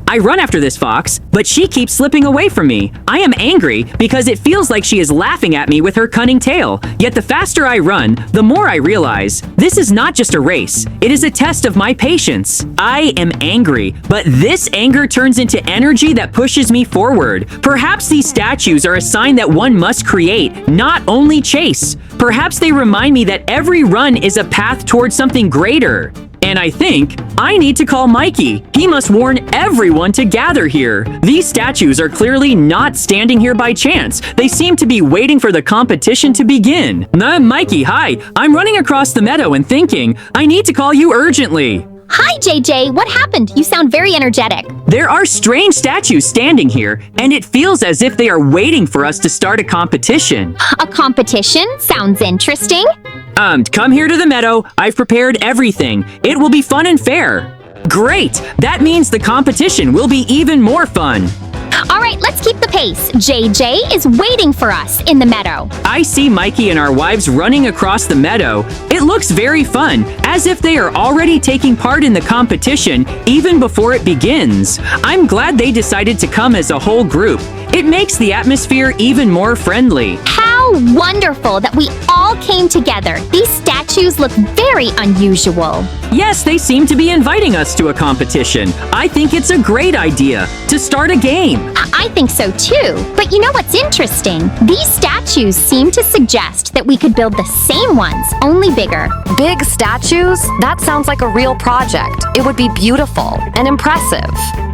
I run after this fox, but she keeps slipping away from me. I am angry because it feels like she is laughing at me with her cunning tail. Yet the faster I run, the more I realize this is not just a race. It is a test of my patience. I am angry, but this anger turns into energy that pushes me forward. Perhaps these statues are a sign that one must create, not only chase. Perhaps they remind me that every run is a path towards something greater. And I think I need to call Mikey. He must warn everyone to gather here. These statues are clearly not standing here by chance. They seem to be waiting for the competition to begin. Mikey, hi. I'm running across the meadow and thinking, I need to call you urgently. Hi, JJ. What happened? You sound very energetic. There are strange statues standing here, and it feels as if they are waiting for us to start a competition. A competition? Sounds interesting. Come here to the meadow. I've prepared everything. It will be fun and fair. Great! That means the competition will be even more fun. All right, let's keep the pace. JJ is waiting for us in the meadow. I see Mikey and our wives running across the meadow. It looks very fun, as if they are already taking part in the competition even before it begins. I'm glad they decided to come as a whole group. It makes the atmosphere even more friendly. How wonderful that we all came together. These statues look very unusual. Yes, they seem to be inviting us to a competition. I think it's a great idea to start a game. I think so too. But you know what's interesting? These statues seem to suggest that we could build the same ones, only bigger. Big statues? That sounds like a real project. It would be beautiful and impressive.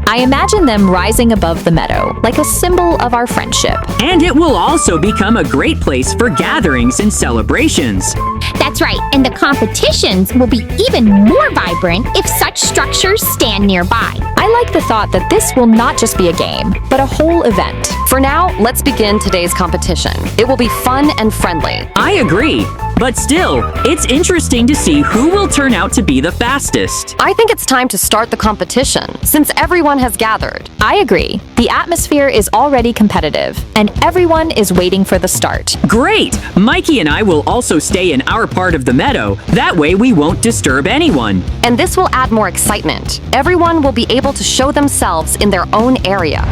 I imagine them rising above the meadow, like a symbol of our friendship. And it will also become a great place for gatherings and celebrations. That's right, and the competitions will be even more vibrant if such structures stand nearby. I like the thought that this will not just be a game, but a whole event. For now, let's begin today's competition. It will be fun and friendly. I agree. But still, it's interesting to see who will turn out to be the fastest. I think it's time to start the competition, since everyone has gathered. I agree. The atmosphere is already competitive, and everyone is waiting for the start. Great! Mikey and I will also stay in our part of the meadow. That way we won't disturb anyone. And this will add more excitement. Everyone will be able to show themselves in their own area.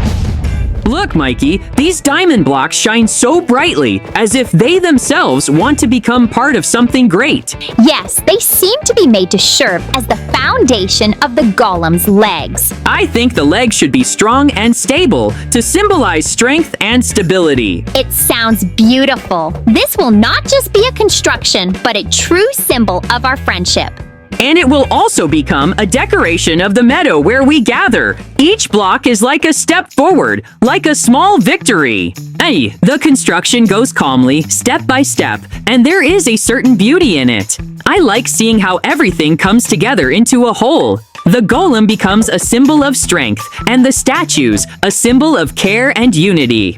Look, Mikey, these diamond blocks shine so brightly, as if they themselves want to become part of something great. Yes, they seem to be made to serve as the foundation of the golem's legs. I think the legs should be strong and stable to symbolize strength and stability. It sounds beautiful. This will not just be a construction, but a true symbol of our friendship. And it will also become a decoration of the meadow where we gather. Each block is like a step forward, like a small victory. Hey, the construction goes calmly, step by step, and there is a certain beauty in it. I like seeing how everything comes together into a whole. The golem becomes a symbol of strength, and the statues a symbol of care and unity.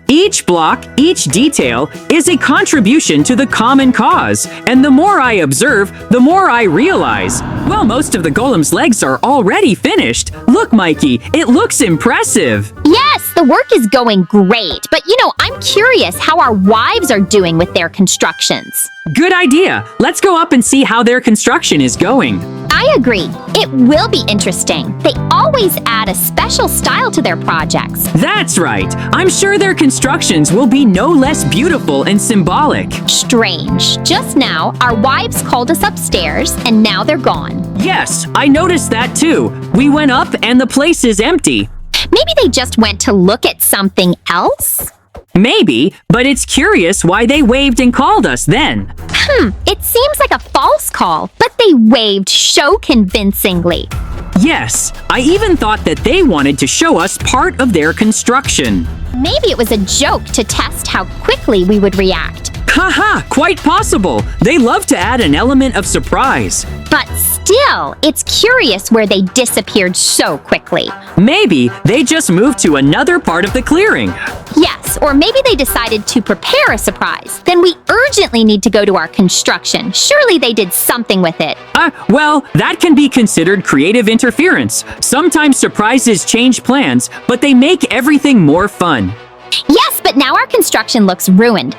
Each block, each detail, is a contribution to the common cause, and the more I observe, the more I realize. Well, most of the golem's legs are already finished. Look, Mikey, it looks impressive. Yes, the work is going great, but I'm curious how our wives are doing with their constructions. Good idea. Let's go up and see how their construction is going. I agree. It will be interesting. They always add a special style to their projects. That's right. I'm sure their constructions will be no less beautiful and symbolic. Strange. Just now, our wives called us upstairs, and now they're gone. Yes, I noticed that too. We went up and the place is empty. Maybe they just went to look at something else? Maybe, but it's curious why they waved and called us then. It seems like a false call, but they waved so convincingly. Yes, I even thought that they wanted to show us part of their construction. Maybe it was a joke to test how quickly we would react. Haha, quite possible. They love to add an element of surprise. But still, it's curious where they disappeared so quickly. Maybe they just moved to another part of the clearing. Yes, or maybe they decided to prepare a surprise. Then we urgently need to go to our construction. Surely they did something with it. Well, that can be considered creative interference. Sometimes surprises change plans, but they make everything more fun. Yes, but now our construction looks ruined.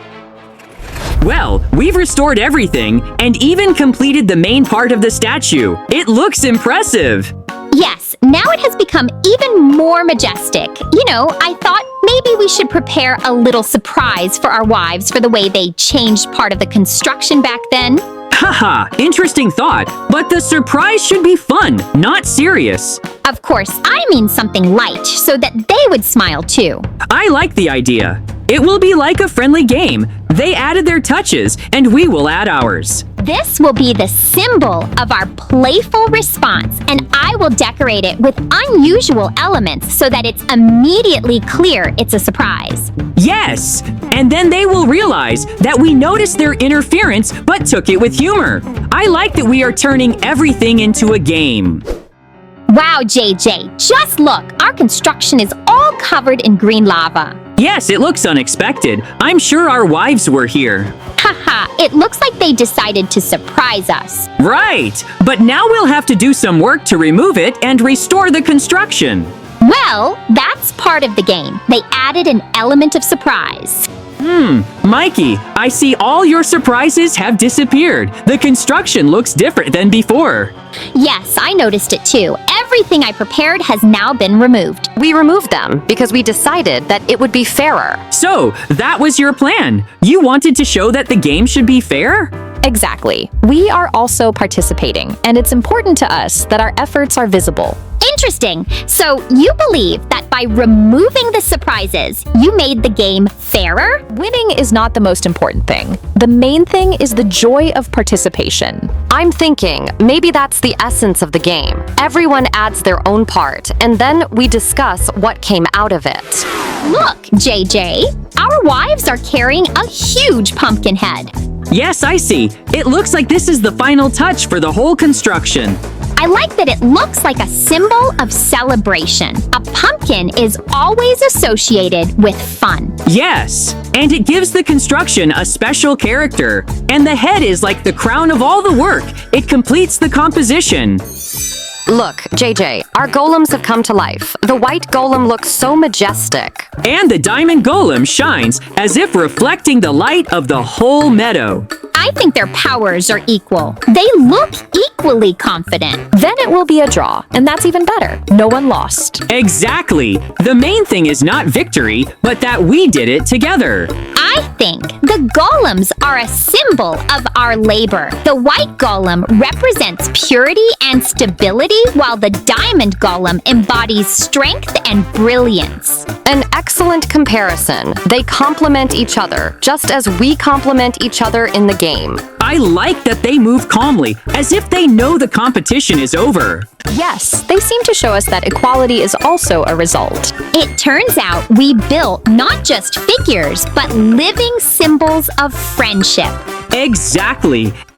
Well, we've restored everything and even completed the main part of the statue. It looks impressive. Yes, now it has become even more majestic. You know, I thought maybe we should prepare a little surprise for our wives for the way they changed part of the construction back then. Haha, interesting thought. But the surprise should be fun, not serious. Of course, I mean something light so that they would smile too. I like the idea. It will be like a friendly game. They added their touches, and we will add ours. This will be the symbol of our playful response, and I will decorate it with unusual elements so that it's immediately clear it's a surprise. Yes! And then they will realize that we noticed their interference but took it with humor. I like that we are turning everything into a game. Wow, JJ, just look! Our construction is all covered in green lava. Yes, it looks unexpected. I'm sure our wives were here. Haha, it looks like they decided to surprise us. Right! But now we'll have to do some work to remove it and restore the construction. Well, that's part of the game. They added an element of surprise. Mikey, I see all your surprises have disappeared. The construction looks different than before. Yes, I noticed it too. Everything I prepared has now been removed. We removed them because we decided that it would be fairer. So, that was your plan. You wanted to show that the game should be fair? Exactly. We are also participating, and it's important to us that our efforts are visible. Interesting. So you believe that by removing the surprises, you made the game fairer? Winning is not the most important thing. The main thing is the joy of participation. I'm thinking maybe that's the essence of the game. Everyone adds their own part, and then we discuss what came out of it. Look, JJ, our wives are carrying a huge pumpkin head. Yes, I see. It looks like this is the final touch for the whole construction. I like that it looks like a symbol of celebration. A pumpkin is always associated with fun. Yes, and it gives the construction a special character. And the head is like the crown of all the work. It completes the composition. Look, JJ, our golems have come to life. The white golem looks so majestic. And the diamond golem shines as if reflecting the light of the whole meadow. I think their powers are equal. They look equally confident. Then it will be a draw, and that's even better. No one lost. Exactly. The main thing is not victory, but that we did it together. I think the golems are a symbol of our labor. The white golem represents purity and stability, while the diamond golem embodies strength and brilliance. An excellent comparison. They complement each other, just as we complement each other in the game. I like that they move calmly, as if they know the competition is over. Yes, they seem to show us that equality is also a result. It turns out we built not just figures, but living symbols of friendship. Exactly.